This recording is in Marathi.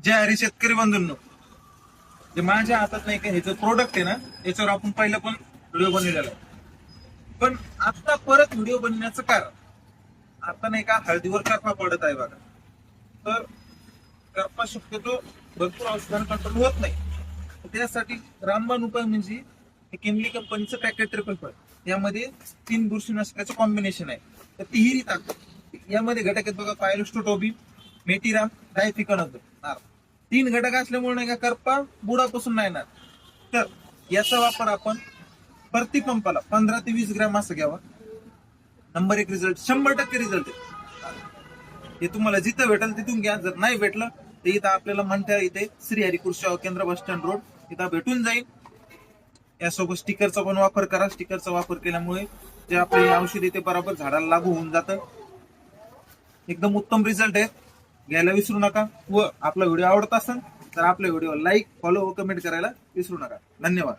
जे हरी शेतकरी बंधूंनो, जे माझ्या हातात नाही का हे जो प्रोडक्ट आहे ना, याच्यावर आपण पहिलं पण व्हिडिओ बनवलेला आहे. पण आता परत व्हिडिओ बनवण्याचं कारण, आता नाही का हळदीवर करपा पडत आहे बघा. तर करपा शक्यतो भरपूर औषधांना कंट्रोल होत नाही. त्यासाठी रामबाण उपाय म्हणजे हे केमली कंपनीचं पॅकेट ट्रिपल फळ, यामध्ये 3 बुरशीनाशकाचं कॉम्बिनेशन आहे. तर तिहेरी ताकद यामध्ये घटक आहेत बघा, पायरोस्टोटोबिन, मेटिराम, डायफिकॉनझोल. 3 घटक असल्यामुळे नाही का करपा बुडापासून नाही येणार. तर याचा वापर आपण प्रति पंपाला 15 ते 20 ग्रॅम असं घ्यावा. नंबर 1 रिझल्ट, 100% रिझल्ट आहे. हे तुम्हाला जिथं भेटेल तिथून घ्या. जर नाही भेटलं तर इथं आपल्याला म्हणत्या इथे श्री हरी कृषी सेवा केंद्र, बस स्टँड रोड, इथं भेटून जाईल. यासोबत स्टिकरचा पण वापर करा. स्टिकरचा वापर केल्यामुळे जे आपले औषध आहे ते बरोबर झाडाला लागू होऊन जातं. एकदम उत्तम रिझल्ट आहे, घ्यायला विसरू नका. व आपला व्हिडिओ आवडत असेल तर आपल्या व्हिडिओ लाईक, फॉलो व कमेंट करायला विसरू नका. धन्यवाद.